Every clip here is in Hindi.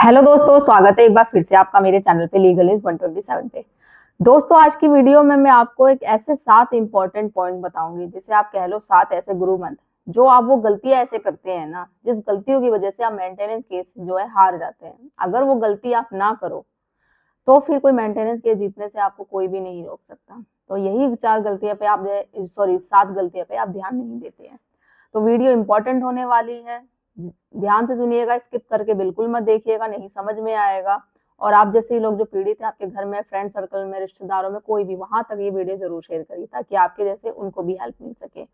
हेलो दोस्तों, स्वागत है एक बार फिर से आपका मेरे चैनल पे लीगल इज 127 पे। दोस्तों, आज की वीडियो में मैं आपको एक ऐसे 7 इंपॉर्टेंट पॉइंट बताऊंगी, जिसे आप कह लो 7 ऐसे गुरु मंत्र जो आप वो गलतियां ऐसे करते हैं ना, जिस गलतियों की वजह से आप मेंटेनेंस केस जो है हार जाते हैं। अगर वो गलती आप ना करो तो फिर कोई मेंटेनेंस केस जीतने से आपको कोई भी नहीं रोक सकता। तो यही 4 गलतियां पे आप 7 गलतियां पे आप ध्यान नहीं देते हैं। तो वीडियो इंपॉर्टेंट होने वाली है, ध्यान से सुनिएगा, स्किप करके बिल्कुल मत देखिएगा, नहीं समझ में आएगा। और आप जैसे लोग जो पीड़ित है आपके घर में, फ्रेंड सर्कल में, रिश्तेदारों में, कोई भी, वहां तक ये वीडियो जरूर शेयर करिए ताकि आपके जैसे उनको भी हेल्प मिल सके।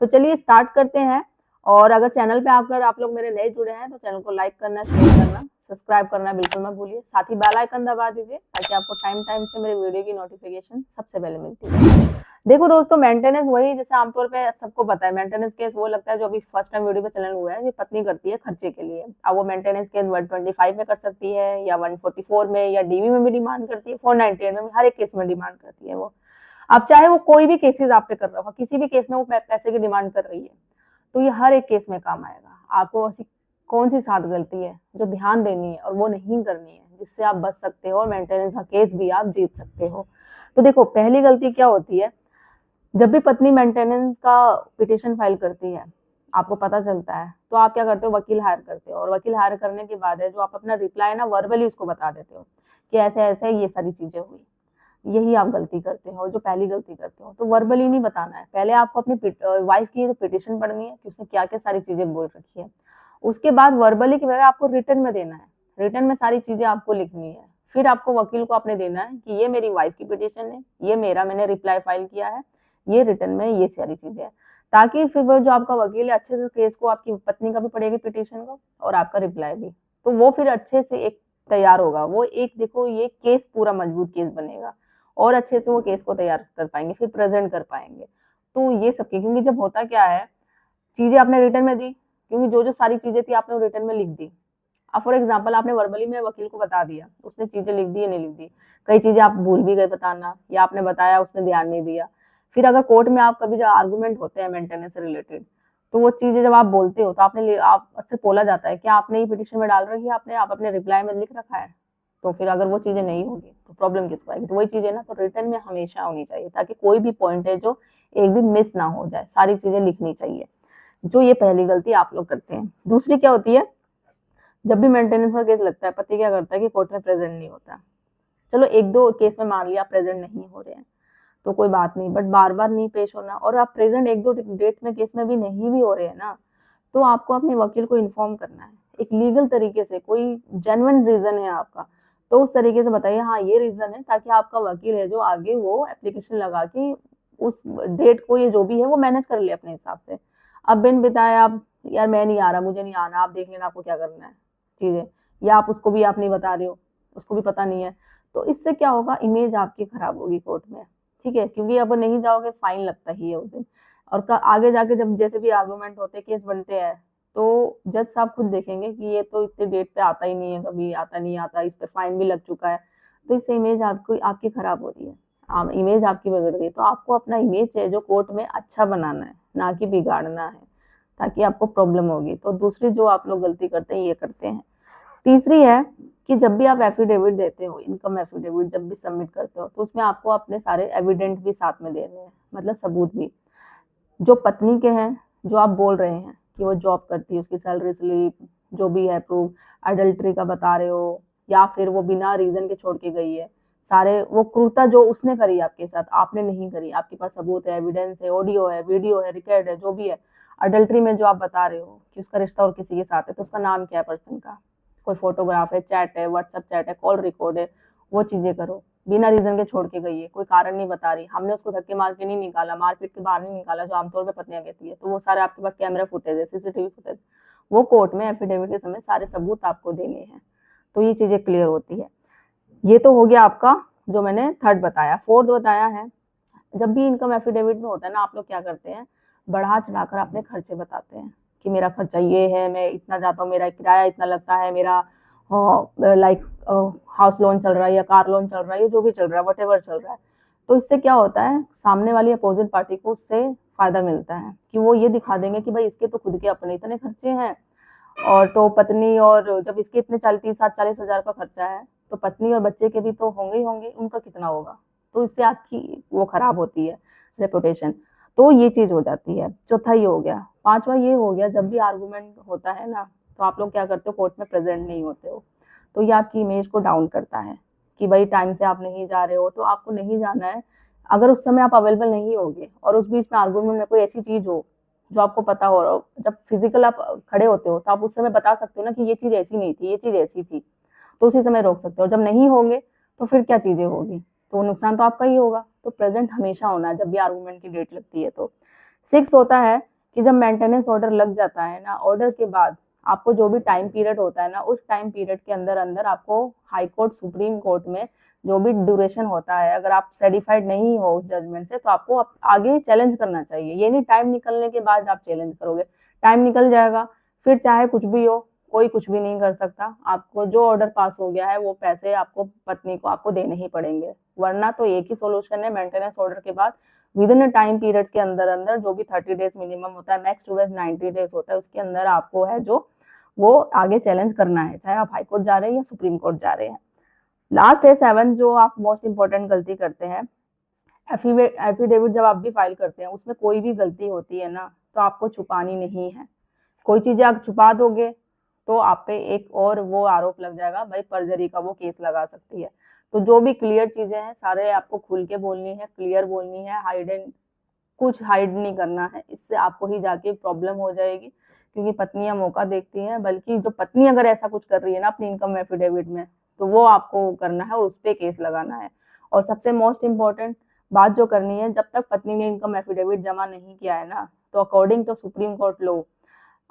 तो चलिए स्टार्ट करते हैं। और अगर चैनल पे आकर आप लोग मेरे नए जुड़े हैं तो चैनल को लाइक करना, शेयर करना, सब्सक्राइब करना बिल्कुल मत भूलिए। साथ ही बेल आइकन दबा दीजिए ताकि आपको टाइम टाइम से मेरे वीडियो की नोटिफिकेशन सबसे पहले मिलती है। देखो दोस्तों, मेंटेनेंस वही जैसे आमतौर पे सबको पता है, मेंटेनेंस केस वो लगता है जो अभी फर्स्ट टाइम वीडियो पे चैनल हुआ है, ये पत्नी करती है खर्चे के लिए। अब वो मेंटेनेंस केस 125 में कर सकती है या 144 में या डीवी में भी डिमांड करती है, 498 में, हर एक केस में डिमांड करती है वो। अब चाहे वो कोई भी केसेस आप पे कर रहा हो, किसी भी केस में वो पैसे की डिमांड कर रही है, तो ये हर एक केस में काम आएगा। आपको ऐसी कौन सी 7 गलती है जो ध्यान देनी है और वो नहीं करनी है, जिससे आप बच सकते हो और मेंटेनेंस का केस भी आप जीत सकते हो। तो देखो, पहली गलती क्या होती है, जब भी पत्नी मेंटेनेंस का पिटिशन फाइल करती है, आपको पता चलता है, तो आप क्या करते हो, वकील हायर करते हो। और वकील हायर करने के बाद है जो आप अपना रिप्लाई ना वर्बली उसको बता देते हो कि ऐसे ऐसे ये सारी चीजें हुई। यही आप गलती करते हो, जो पहली गलती करते हो। तो वर्बली नहीं बताना है, पहले आपको अपनी वाइफ की जो पिटिशन पढ़नी है कि उसने क्या क्या सारी चीजें बोल रखी है। उसके बाद वर्बली की बजाय आपको रिटर्न में देना है, रिटर्न में सारी चीजें आपको लिखनी है। फिर आपको वकील को आपने देना है कि ये मेरी वाइफ की पिटिशन है, ये मैंने रिप्लाई फाइल किया है, ये रिटर्न में ये सारी चीजें है। ताकि फिर वो जो आपका वकील है अच्छे से केस को, आपकी पत्नी का भी पढ़ेगी पिटिशन को और आपका रिप्लाई भी, तो वो फिर अच्छे से एक तैयार होगा। वो एक देखो, ये केस पूरा मजबूत केस बनेगा और अच्छे से वो केस को तैयार कर पाएंगे, फिर प्रेजेंट कर पाएंगे। तो ये सबके, क्योंकि जब होता क्या है, चीजें आपने रिटर्न में दी, क्योंकि जो जो सारी चीजें थी आपने रिटर्न में लिख दी। अब फॉर एग्जाम्पल आपने वर्बली में वकील को बता दिया, उसने चीजें लिख दी या नहीं लिख दी, कई चीजें आप भूल भी गए बताना, या आपने बताया उसने ध्यान नहीं दिया। फिर अगर कोर्ट में आप कभी, जब आर्गूमेंट होते हैं मेंटेनेंस से रिलेटेड, तो वो चीजें जब आप बोलते हो तो आप अच्छे बोला जाता है कि आपने ये पिटिशन में डाल रखी है, आप अपने रिप्लाई में लिख रखा है। तो फिर अगर वो चीजें नहीं होगी तो प्रॉब्लम किसको आएगी। तो वही चीजें ना, तो रिटर्न में हमेशा होनी चाहिए ताकि कोई भी पॉइंट है जो एक भी मिस ना हो जाए, सारी चीजें लिखनी चाहिए। जो ये पहली गलती आप लोग करते हैं। दूसरी क्या होती है, जब भी मेंटेनेंस का केस लगता है, पति क्या करता है कि कोर्ट में प्रेजेंट नहीं होता। चलो एक दो केस में मान लिया प्रेजेंट नहीं हो रहे हैं तो कोई बात नहीं, बट बार बार नहीं पेश होना, और आप प्रेजेंट एक दो डेट में केस में भी नहीं भी हो रहे हैं ना, तो आपको अपने वकील को इन्फॉर्म करना है एक लीगल तरीके से। कोई जेन्युइन रीजन है आपका तो उस तरीके से बताइए, हाँ ये रीजन है, ताकि आपका वकील है जो आगे वो एप्लीकेशन लगा के उस डेट को, ये जो भी है, वो मैनेज कर ले अपने हिसाब से। अब बिन बताए आप, यार मैं नहीं आ रहा, मुझे नहीं आना, आप देख लेना आपको क्या करना है चीजें, या आप उसको भी आप नहीं बता रहे हो, उसको भी पता नहीं है, तो इससे क्या होगा, इमेज आपकी खराब होगी कोर्ट में। ठीक है, क्योंकि अब नहीं जाओगे फाइन लगता ही है उस दिन। और आगे जाके जब जैसे भी आर्गूमेंट होते हैं, केस बनते हैं, तो जज साहब खुद देखेंगे कि ये तो इतने डेट पे आता ही नहीं है, कभी आता नहीं आता, इस पे फाइन भी लग चुका है। तो इससे इमेज आपको आपकी खराब हो रही है, इमेज आपकी बिगड़ रही है। तो आपको अपना इमेज है जो कोर्ट में अच्छा बनाना है, ना कि बिगाड़ना है, ताकि आपको प्रॉब्लम होगी। तो दूसरी जो आप लोग गलती करते हैं ये करते हैं। तीसरी है कि जब भी आप एफिडेविट देते हो, इनकम एफिडेविट जब भी सबमिट करते हो, तो उसमें आपको अपने सारे एविडेंट भी साथ में देने हैं, मतलब सबूत भी, जो पत्नी के हैं, जो आप बोल रहे हैं कि वो जॉब करती है, उसकी सैलरी स्लिप, जो भी है प्रूफ, अडल्ट्री का बता रहे हो, या फिर वो बिना रीजन के छोड़ के गई है, सारे वो क्रूरता जो उसने करी आपके साथ, आपने नहीं करी, आपके पास सबूत है, एविडेंस है, ऑडियो है, वीडियो है, रिकॉर्ड है, जो भी है। अडल्ट्री में जो आप बता रहे हो कि उसका रिश्ता और किसी के साथ है, तो उसका नाम क्या है पर्सन का, कोई फोटोग्राफ है, चैट है, व्हाट्सएप चैट है, कॉल रिकॉर्ड है, वो चीजें करो। बिना रीजन के छोड़ के गई है, कोई कारण नहीं बता रही, हमने उसको धक्के मार के नहीं निकाला, मारपीट के बाहर नहीं निकाला, जो आमतौर पे पत्नियां कहती है, तो वो सारे आपके पास कैमरा फुटेज है, सीसीटीवी फुटेज, वो कोर्ट में एफिडेविट के समय सारे सबूत आपको देने हैं। तो ये चीजें क्लियर होती है। ये तो हो गया आपका, जो मैंने थर्ड बताया। फोर्थ बताया है, जब भी इनकम एफिडेविट में होता है ना, आप लोग क्या करते हैं, बढ़ा चढ़ाकर अपने खर्चे बताते हैं कि मेरा खर्चा ये है, मैं इतना जाता हूँ, मेरा किराया इतना लगता है, मेरा लाइक हाउस लोन चल रहा है या कार लोन चल रहा है, या जो भी चल रहा है, वट चल रहा है। तो इससे क्या होता है, सामने वाली अपोजिट पार्टी को उससे फायदा मिलता है कि वो ये दिखा देंगे कि भाई इसके तो खुद के अपने इतने खर्चे हैं, और तो पत्नी, और जब इसके इतने 30-40 हज़ार का खर्चा है, तो पत्नी और बच्चे के भी तो होंगे ही होंगे, उनका कितना होगा? तो इससे आपकी वो खराब होती है रेपुटेशन। तो ये चीज़ हो जाती है। चौथा ये हो गया। पाँचवा ये हो गया, जब भी आर्गुमेंट होता है ना, तो आप लोग क्या करते हो, कोर्ट में प्रेजेंट नहीं होते हो, तो ये आपकी इमेज को डाउन करता है कि भाई टाइम से आप नहीं जा रहे हो, तो आपको नहीं जाना है। अगर उस समय आप अवेलेबल नहीं होगे और उस बीच में आर्गुमेंट में कोई ऐसी चीज हो जो आपको पता हो, जब फिजिकल आप खड़े होते हो तो आप उस समय बता सकते हो ना कि ये चीज ऐसी नहीं थी, ये चीज ऐसी थी, तो उसी समय रोक सकते हो। जब नहीं होंगे तो फिर क्या चीजें होगी, तो नुकसान तो आपका ही होगा। तो प्रेजेंट हमेशा होना है जब भी आर्गुमेंट की डेट लगती है। तो 6 होता है कि जब मेंटेनेंस ऑर्डर लग जाता है ना, ऑर्डर के बाद आपको जो भी टाइम पीरियड होता है ना, उस टाइम पीरियड के अंदर अंदर आपको हाई कोर्ट, सुप्रीम कोर्ट में जो भी ड्यूरेशन होता है, अगर आप सेटिस्फाइड नहीं हो उस जजमेंट से, तो आपको आगे चैलेंज करना चाहिए। ये नहीं टाइम निकलने के बाद आप चैलेंज करोगे, टाइम निकल जाएगा, फिर चाहे कुछ भी हो, कोई कुछ भी नहीं कर सकता। आपको जो ऑर्डर पास हो गया है वो पैसे आपको, पत्नी को आपको देने ही पड़ेंगे। वरना तो एक ही सोल्यूशन है, मेंटेनेंस ऑर्डर के बाद विद इन टाइम पीरियड के अंदर अंदर, जो भी 30 डेज मिनिमम होता है, मैक्स टू मैक्स 90 डेज होता है, उसके अंदर आपको है जो वो आगे चैलेंज करना है, चाहे आप हाई कोर्ट जा रहे हैं या सुप्रीम कोर्ट जा रहे हैं। लास्ट है 7, जो आप मोस्ट इंपॉर्टेंट गलती करते हैं। एफिडेविट जब आप भी फाइल करते हैं, उसमें कोई भी गलती होती है ना, तो आपको छुपानी नहीं है। कोई चीजें आप छुपा दोगे तो आप पे एक और वो आरोप लग जाएगा, भाई परजरी का वो केस लगा सकती है। तो जो भी क्लियर चीजें हैं सारे आपको खुल के बोलनी है, क्लियर बोलनी है, कुछ हाइड नहीं करना है। इससे आपको ही जाके प्रॉब्लम हो जाएगी, क्योंकि पत्नियां मौका देखती हैं, बल्कि जो पत्नी अगर ऐसा कुछ कर रही है ना अपनी इनकम एफिडेविट में, तो वो आपको करना है और उस पर केस लगाना है। और सबसे मोस्ट इम्पोर्टेंट बात जो करनी है, जब तक पत्नी ने इनकम एफिडेविट जमा नहीं किया है ना, तो according to Supreme Court law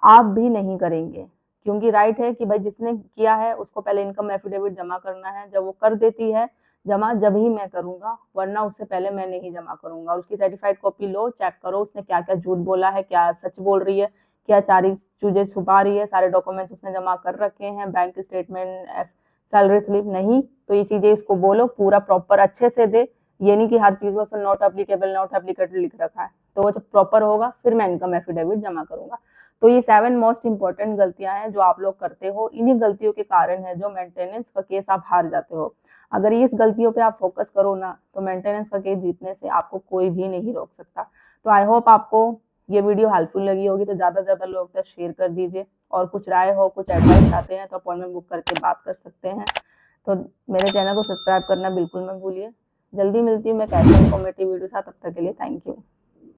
आप भी नहीं करेंगे, क्योंकि राइट है कि भाई जिसने किया है उसको पहले इनकम एफिडेविट जमा करना है। जब वो कर देती है जमा, जब ही मैं करूंगा, वरना उससे पहले मैं नहीं जमा करूंगा। और उसकी सर्टिफाइड कॉपी लो, चेक करो उसने क्या क्या झूठ बोला है, क्या सच बोल रही है, क्या चारी चीजें छुपा रही है, सारे डॉक्यूमेंट्स उसने जमा कर रखे हैं, बैंक स्टेटमेंट, सैलरी स्लिप नहीं, तो ये चीजें इसको बोलो पूरा प्रॉपर अच्छे से दे। ये नहीं कि हर चीज में उसने नॉट एप्लीकेबल, नॉट एप्लीकेबल लिख रखा है, तो वो जब प्रॉपर होगा फिर मैं इनकम एफिडेविट जमा करूंगा। तो ये 7 मोस्ट इंपॉर्टेंट गलतियां हैं जो आप लोग करते हो। इन्हीं गलतियों के कारण है जो मेंटेनेंस का केस आप हार जाते हो। अगर इस गलतियों पे आप फोकस करो ना, तो मेंटेनेंस का केस जीतने से आपको कोई भी नहीं रोक सकता। तो आई होप आपको ये वीडियो हेल्पफुल लगी होगी, तो ज़्यादा से ज़्यादा लोग तक शेयर कर दीजिए। और कुछ राय हो, कुछ एडवाइस चाहते हैं, तो अपॉइंटमेंट बुक करके बात कर सकते हैं। तो मेरे चैनल को सब्सक्राइब करना बिल्कुल मत भूलिए। जल्दी मिलती हूँ मैं कैसे इन्फॉर्मेटिव वीडियो साथ, तब तक के लिए थैंक यू।